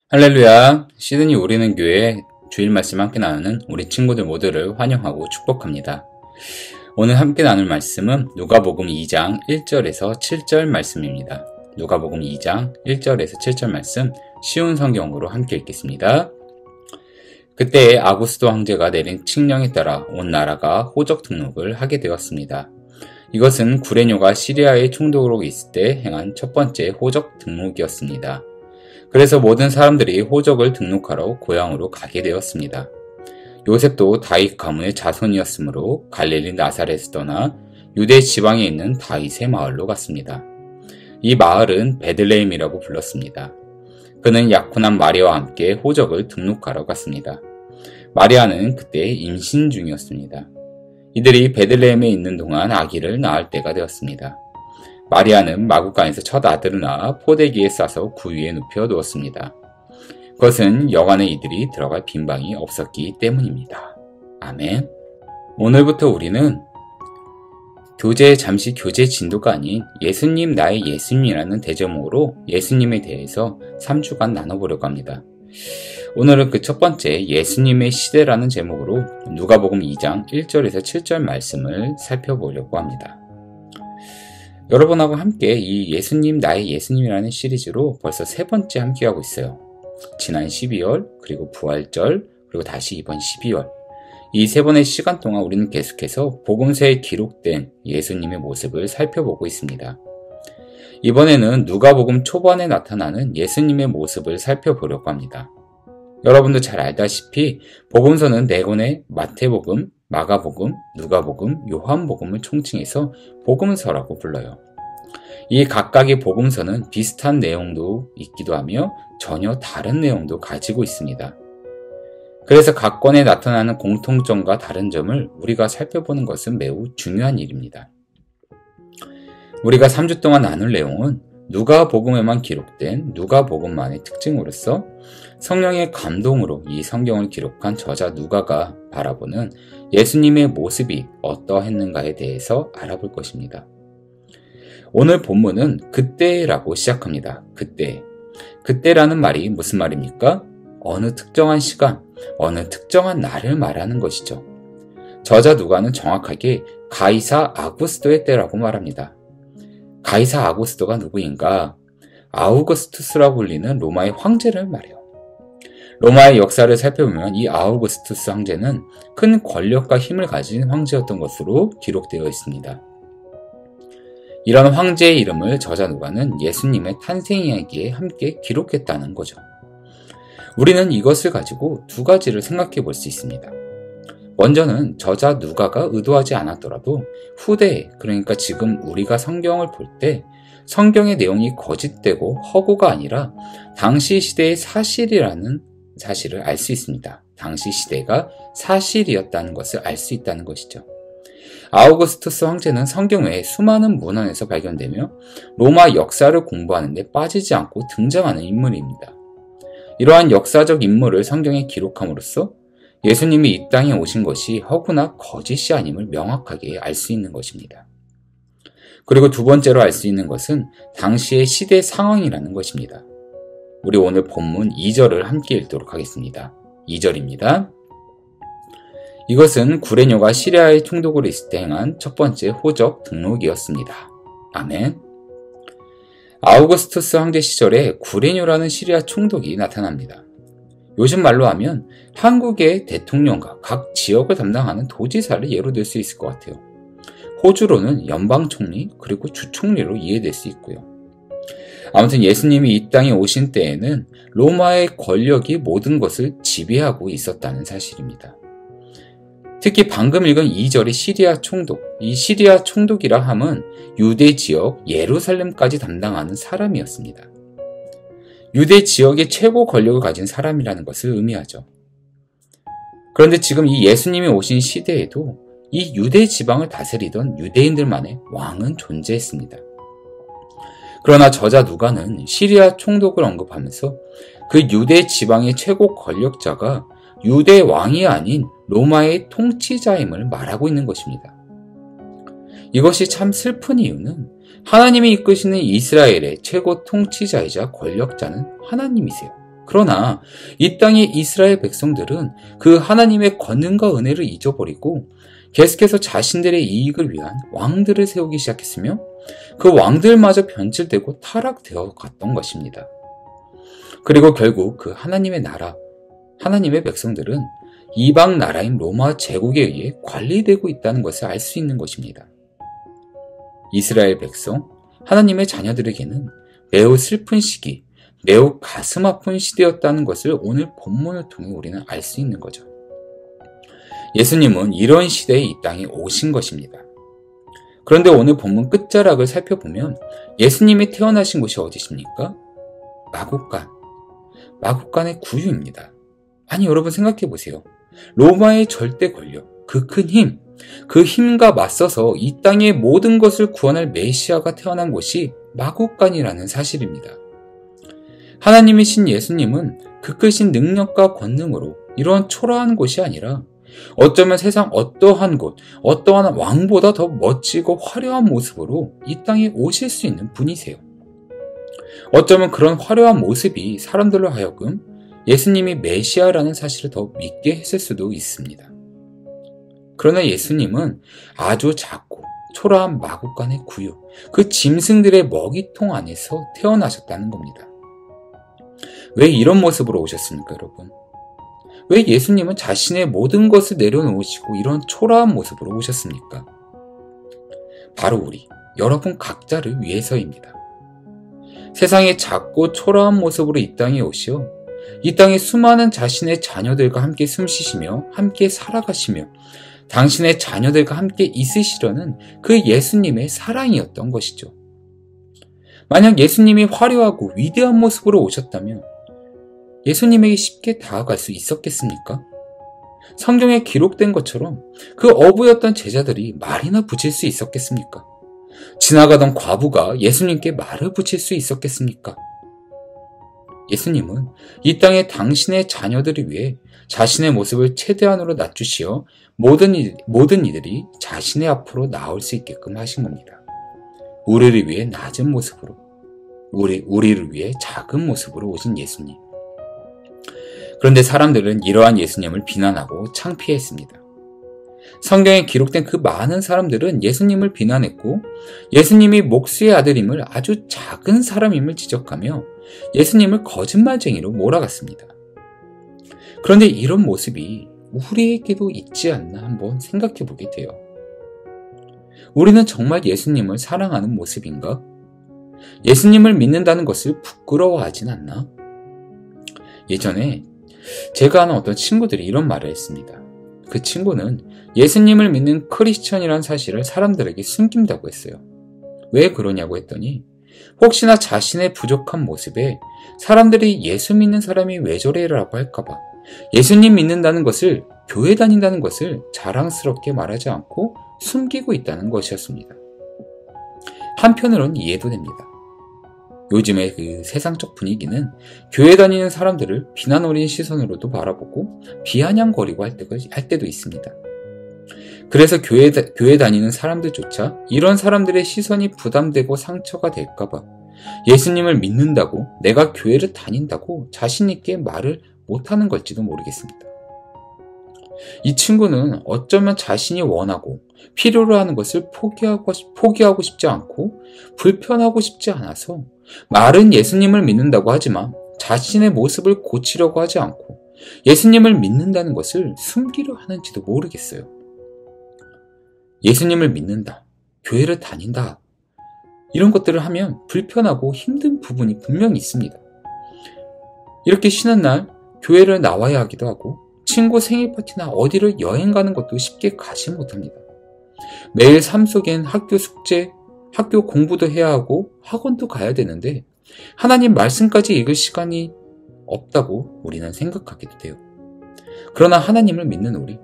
할렐루야! 시드니 우리는 교회 주일 말씀 함께 나누는 우리 친구들 모두를 환영하고 축복합니다. 오늘 함께 나눌 말씀은 누가복음 2장 1절에서 7절 말씀입니다. 누가복음 2장 1절에서 7절 말씀 쉬운 성경으로 함께 읽겠습니다. 그때 아구스도 황제가 내린 칙령에 따라 온 나라가 호적 등록을 하게 되었습니다. 이것은 구레뇨가 시리아의 총독으로 있을 때 행한 첫 번째 호적 등록이었습니다. 그래서 모든 사람들이 호적을 등록하러 고향으로 가게 되었습니다. 요셉도 다윗 가문의 자손이었으므로 갈릴리 나사렛에서 떠나 유대 지방에 있는 다윗의 마을로 갔습니다. 이 마을은 베들레헴이라고 불렀습니다. 그는 약혼한 마리아와 함께 호적을 등록하러 갔습니다. 마리아는 그때 임신 중이었습니다. 이들이 베들레헴에 있는 동안 아기를 낳을 때가 되었습니다. 마리아는 마구간에서 첫 아들을 낳아 포대기에 싸서 구 위에 눕혀 두었습니다. 그것은 여간에 이들이 들어갈 빈방이 없었기 때문입니다. 아멘. 오늘부터 우리는 잠시 교재 진도가 아닌 예수님 나의 예수님이라는 대제목으로 예수님에 대해서 3주간 나눠보려고 합니다. 오늘은 그 첫 번째 예수님의 시대라는 제목으로 누가복음 2장 1절에서 7절 말씀을 살펴보려고 합니다. 여러분하고 함께 이 예수님 나의 예수님이라는 시리즈로 벌써 세 번째 함께하고 있어요. 지난 12월 그리고 부활절 그리고 다시 이번 12월 이 세 번의 시간 동안 우리는 계속해서 복음서에 기록된 예수님의 모습을 살펴보고 있습니다. 이번에는 누가복음 초반에 나타나는 예수님의 모습을 살펴보려고 합니다. 여러분도 잘 알다시피 복음서는 네 권의 마태복음, 마가복음, 누가복음, 요한복음을 총칭해서 복음서라고 불러요. 이 각각의 복음서는 비슷한 내용도 있기도 하며 전혀 다른 내용도 가지고 있습니다. 그래서 각 권에 나타나는 공통점과 다른 점을 우리가 살펴보는 것은 매우 중요한 일입니다. 우리가 3주 동안 나눌 내용은 누가복음에만 기록된 누가복음만의 특징으로서 성령의 감동으로 이 성경을 기록한 저자 누가가 바라보는 예수님의 모습이 어떠했는가에 대해서 알아볼 것입니다. 오늘 본문은 그때라고 시작합니다. 그때라는 말이 무슨 말입니까? 어느 특정한 시간, 어느 특정한 날을 말하는 것이죠. 저자 누가는 정확하게 가이사 아구스도의 때라고 말합니다. 가이사 아구스도가 누구인가? 아우구스투스라고 불리는 로마의 황제를 말해요. 로마의 역사를 살펴보면 이 아우구스투스 황제는 큰 권력과 힘을 가진 황제였던 것으로 기록되어 있습니다. 이런 황제의 이름을 저자 누가는 예수님의 탄생 이야기에 함께 기록했다는 거죠. 우리는 이것을 가지고 두 가지를 생각해 볼 수 있습니다. 먼저는 저자 누가가 의도하지 않았더라도 후대에, 그러니까 지금 우리가 성경을 볼 때 성경의 내용이 거짓되고 허구가 아니라 당시 시대의 사실이라는 사실을 알 수 있습니다. 당시 시대가 사실이었다는 것을 알 수 있다는 것이죠. 아우구스투스 황제는 성경 외에 수많은 문헌에서 발견되며 로마 역사를 공부하는 데 빠지지 않고 등장하는 인물입니다. 이러한 역사적 인물을 성경에 기록함으로써 예수님이 이 땅에 오신 것이 허구나 거짓이 아님을 명확하게 알 수 있는 것입니다. 그리고 두 번째로 알 수 있는 것은 당시의 시대 상황이라는 것입니다. 우리 오늘 본문 2절을 함께 읽도록 하겠습니다. 2절입니다. 이것은 구레뇨가 시리아의 총독으로 있을 때 행한 첫 번째 호적 등록이었습니다. 아멘. 아우구스투스 황제 시절에 구레뇨라는 시리아 총독이 나타납니다. 요즘 말로 하면 한국의 대통령과 각 지역을 담당하는 도지사를 예로 들 수 있을 것 같아요. 호주로는 연방총리 그리고 주총리로 이해될 수 있고요. 아무튼 예수님이 이 땅에 오신 때에는 로마의 권력이 모든 것을 지배하고 있었다는 사실입니다. 특히 방금 읽은 2절의 시리아 총독, 이 시리아 총독이라 함은 유대 지역 예루살렘까지 담당하는 사람이었습니다. 유대 지역의 최고 권력을 가진 사람이라는 것을 의미하죠. 그런데 지금 이 예수님이 오신 시대에도 이 유대 지방을 다스리던 유대인들만의 왕은 존재했습니다. 그러나 저자 누가는 시리아 총독을 언급하면서 그 유대 지방의 최고 권력자가 유대 왕이 아닌 로마의 통치자임을 말하고 있는 것입니다. 이것이 참 슬픈 이유는 하나님이 이끄시는 이스라엘의 최고 통치자이자 권력자는 하나님이세요. 그러나 이 땅의 이스라엘 백성들은 그 하나님의 권능과 은혜를 잊어버리고 계속해서 자신들의 이익을 위한 왕들을 세우기 시작했으며 그 왕들마저 변질되고 타락되어 갔던 것입니다. 그리고 결국 그 하나님의 나라, 하나님의 백성들은 이방 나라인 로마 제국에 의해 관리되고 있다는 것을 알 수 있는 것입니다. 이스라엘 백성, 하나님의 자녀들에게는 매우 슬픈 시기, 매우 가슴 아픈 시대였다는 것을 오늘 본문을 통해 우리는 알 수 있는 거죠. 예수님은 이런 시대에 이 땅에 오신 것입니다. 그런데 오늘 본문 끝자락을 살펴보면 예수님이 태어나신 곳이 어디십니까? 마국간의 구유입니다. 아니, 여러분 생각해 보세요. 로마의 절대 권력, 그 큰 힘, 그 힘과 맞서서 이 땅의 모든 것을 구원할 메시아가 태어난 곳이 마국간이라는 사실입니다. 하나님이신 예수님은 그 크신 능력과 권능으로 이러한 초라한 곳이 아니라 어쩌면 세상 어떠한 곳, 어떠한 왕보다 더 멋지고 화려한 모습으로 이 땅에 오실 수 있는 분이세요. 어쩌면 그런 화려한 모습이 사람들로 하여금 예수님이 메시아라는 사실을 더 믿게 했을 수도 있습니다. 그러나 예수님은 아주 작고 초라한 마국간의 구유, 그 짐승들의 먹이통 안에서 태어나셨다는 겁니다. 왜 이런 모습으로 오셨습니까, 여러분? 왜 예수님은 자신의 모든 것을 내려놓으시고 이런 초라한 모습으로 오셨습니까? 바로 우리, 여러분 각자를 위해서입니다. 세상의 작고 초라한 모습으로 이 땅에 오시어 이 땅에 수많은 자신의 자녀들과 함께 숨쉬시며 함께 살아가시며 당신의 자녀들과 함께 있으시려는 그 예수님의 사랑이었던 것이죠. 만약 예수님이 화려하고 위대한 모습으로 오셨다면 예수님에게 쉽게 다가갈 수 있었겠습니까? 성경에 기록된 것처럼 그 어부였던 제자들이 말이나 붙일 수 있었겠습니까? 지나가던 과부가 예수님께 말을 붙일 수 있었겠습니까? 예수님은 이 땅에 당신의 자녀들을 위해 자신의 모습을 최대한으로 낮추시어 모든 이들이 자신의 앞으로 나올 수 있게끔 하신 겁니다. 우리를 위해 낮은 모습으로, 우리를 위해 작은 모습으로 오신 예수님. 그런데 사람들은 이러한 예수님을 비난하고 창피했습니다. 성경에 기록된 그 많은 사람들은 예수님을 비난했고 예수님이 목수의 아들임을 아주 작은 사람임을 지적하며 예수님을 거짓말쟁이로 몰아갔습니다. 그런데 이런 모습이 우리에게도 있지 않나 한번 생각해 보게 돼요. 우리는 정말 예수님을 사랑하는 모습인가? 예수님을 믿는다는 것을 부끄러워하진 않나? 예전에 제가 아는 어떤 친구들이 이런 말을 했습니다. 그 친구는 예수님을 믿는 크리스천이라는 사실을 사람들에게 숨긴다고 했어요. 왜 그러냐고 했더니 혹시나 자신의 부족한 모습에 사람들이 예수 믿는 사람이 왜 저래라고 할까봐 예수님 믿는다는 것을, 교회 다닌다는 것을 자랑스럽게 말하지 않고 숨기고 있다는 것이었습니다. 한편으로는 이해도 됩니다. 요즘의 그 세상적 분위기는 교회 다니는 사람들을 비난 어린 시선으로도 바라보고 비아냥거리고 할 때도 있습니다. 그래서 교회 다니는 사람들조차 이런 사람들의 시선이 부담되고 상처가 될까봐 예수님을 믿는다고, 내가 교회를 다닌다고 자신있게 말을 못하는 걸지도 모르겠습니다. 이 친구는 어쩌면 자신이 원하고 필요로 하는 것을 포기하고 싶지 않고 불편하고 싶지 않아서 말은 예수님을 믿는다고 하지만 자신의 모습을 고치려고 하지 않고 예수님을 믿는다는 것을 숨기려 하는지도 모르겠어요. 예수님을 믿는다, 교회를 다닌다, 이런 것들을 하면 불편하고 힘든 부분이 분명히 있습니다. 이렇게 쉬는 날 교회를 나와야 하기도 하고 친구 생일 파티나 어디를 여행 가는 것도 쉽게 가지 못합니다. 매일 삶 속엔 학교 숙제, 학교 공부도 해야 하고 학원도 가야 되는데 하나님 말씀까지 읽을 시간이 없다고 우리는 생각하기도 돼요. 그러나 하나님을 믿는 우리,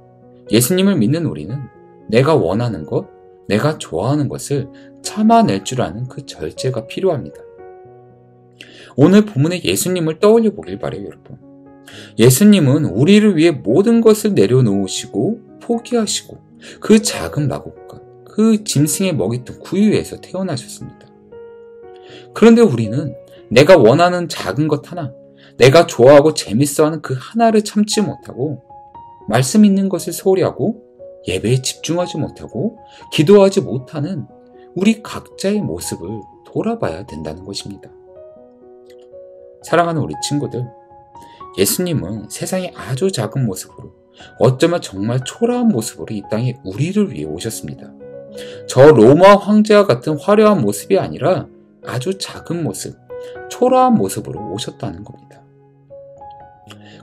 예수님을 믿는 우리는 내가 원하는 것, 내가 좋아하는 것을 참아낼 줄 아는 그 절제가 필요합니다. 오늘 본문의 예수님을 떠올려 보길 바라요, 여러분. 예수님은 우리를 위해 모든 것을 내려놓으시고 포기하시고 그 작은 마국간, 그 짐승의 먹이통 구유에서 태어나셨습니다. 그런데 우리는 내가 원하는 작은 것 하나, 내가 좋아하고 재밌어하는 그 하나를 참지 못하고 말씀 있는 것을 소홀히 하고 예배에 집중하지 못하고 기도하지 못하는 우리 각자의 모습을 돌아봐야 된다는 것입니다. 사랑하는 우리 친구들, 예수님은 세상의 아주 작은 모습으로 어쩌면 정말 초라한 모습으로 이 땅에 우리를 위해 오셨습니다. 저 로마 황제와 같은 화려한 모습이 아니라 아주 작은 모습, 초라한 모습으로 오셨다는 겁니다.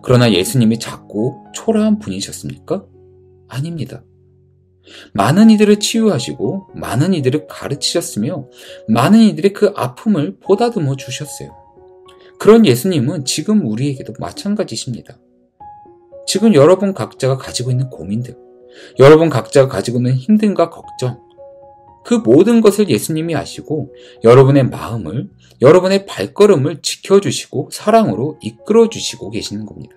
그러나 예수님이 작고 초라한 분이셨습니까? 아닙니다. 많은 이들을 치유하시고 많은 이들을 가르치셨으며 많은 이들의 그 아픔을 보다듬어 주셨어요. 그런 예수님은 지금 우리에게도 마찬가지십니다. 지금 여러분 각자가 가지고 있는 고민들, 여러분 각자가 가지고 있는 힘듦과 걱정, 그 모든 것을 예수님이 아시고 여러분의 마음을, 여러분의 발걸음을 지켜주시고 사랑으로 이끌어주시고 계시는 겁니다.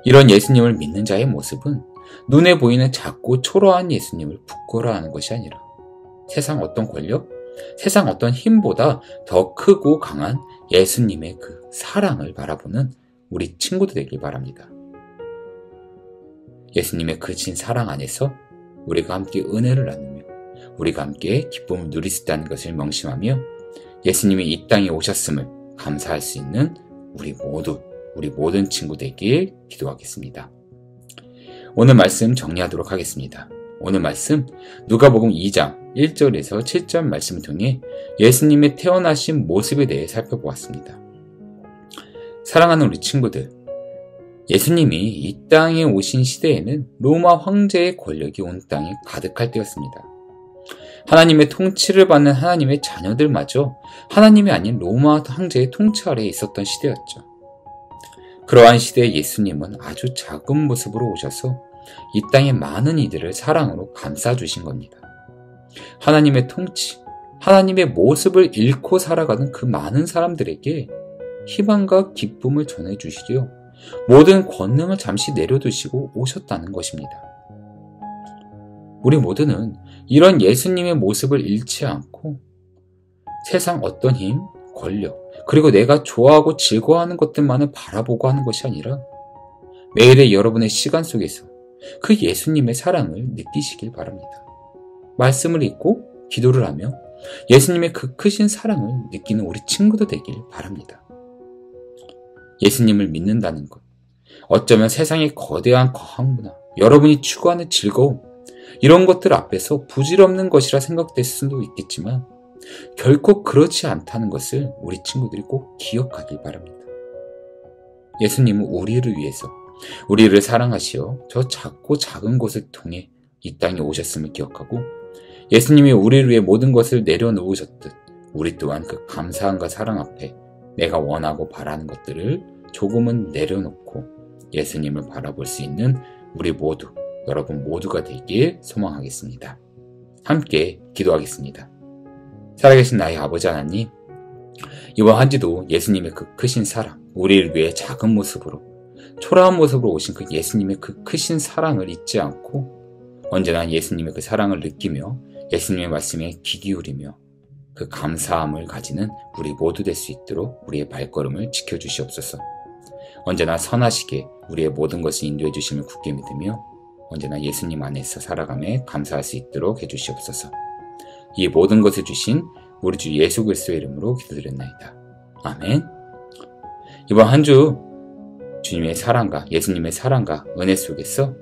이런 예수님을 믿는 자의 모습은 눈에 보이는 작고 초라한 예수님을 부끄러워하는 것이 아니라 세상 어떤 권력, 세상 어떤 힘보다 더 크고 강한 예수님의 그 사랑을 바라보는 우리 친구들 되길 바랍니다. 예수님의 크신 사랑 안에서 우리가 함께 은혜를 나누며 우리가 함께 기쁨을 누릴 수 있다는 것을 명심하며 예수님이 이 땅에 오셨음을 감사할 수 있는 우리 모든 친구들에게 기도하겠습니다. 오늘 말씀 정리하도록 하겠습니다. 오늘 말씀 누가복음 2장 1절에서 7절 말씀을 통해 예수님의 태어나신 모습에 대해 살펴보았습니다. 사랑하는 우리 친구들, 예수님이 이 땅에 오신 시대에는 로마 황제의 권력이 온 땅에 가득할 때였습니다. 하나님의 통치를 받는 하나님의 자녀들마저 하나님이 아닌 로마 황제의 통치 아래에 있었던 시대였죠. 그러한 시대에 예수님은 아주 작은 모습으로 오셔서 이 땅의 많은 이들을 사랑으로 감싸주신 겁니다. 하나님의 통치, 하나님의 모습을 잃고 살아가는 그 많은 사람들에게 희망과 기쁨을 전해주시려 모든 권능을 잠시 내려두시고 오셨다는 것입니다. 우리 모두는 이런 예수님의 모습을 잃지 않고 세상 어떤 힘, 권력, 그리고 내가 좋아하고 즐거워하는 것들만을 바라보고 하는 것이 아니라 매일의 여러분의 시간 속에서 그 예수님의 사랑을 느끼시길 바랍니다. 말씀을 읽고 기도를 하며 예수님의 그 크신 사랑을 느끼는 우리 친구도 되길 바랍니다. 예수님을 믿는다는 것, 어쩌면 세상의 거대한 거한 문화, 여러분이 추구하는 즐거움, 이런 것들 앞에서 부질없는 것이라 생각될 수도 있겠지만 결코 그렇지 않다는 것을 우리 친구들이 꼭 기억하길 바랍니다. 예수님은 우리를 위해서, 우리를 사랑하시어 저 작고 작은 것을 통해 이 땅에 오셨음을 기억하고 예수님이 우리를 위해 모든 것을 내려놓으셨듯 우리 또한 그 감사함과 사랑 앞에 내가 원하고 바라는 것들을 조금은 내려놓고 예수님을 바라볼 수 있는 우리 모두, 여러분 모두가 되길 소망하겠습니다. 함께 기도하겠습니다. 살아계신 나의 아버지 하나님, 이번 한 주도 예수님의 그 크신 사랑, 우리를 위해 작은 모습으로, 초라한 모습으로 오신 그 예수님의 그 크신 사랑을 잊지 않고 언제나 예수님의 그 사랑을 느끼며 예수님의 말씀에 귀 기울이며 그 감사함을 가지는 우리 모두 될 수 있도록 우리의 발걸음을 지켜주시옵소서. 언제나 선하시게 우리의 모든 것을 인도해 주심을 굳게 믿으며 언제나 예수님 안에서 살아가며 감사할 수 있도록 해주시옵소서. 이 모든 것을 주신 우리 주 예수 그리스도의 이름으로 기도드렸나이다. 아멘. 이번 한 주 주님의 사랑과 예수님의 사랑과 은혜 속에서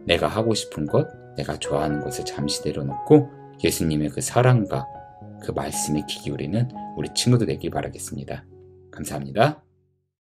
내가 하고 싶은 것, 내가 좋아하는 것을 잠시 내려놓고 예수님의 그 사랑과 그 말씀에 귀 기울이는 우리 친구들 되길 바라겠습니다. 감사합니다.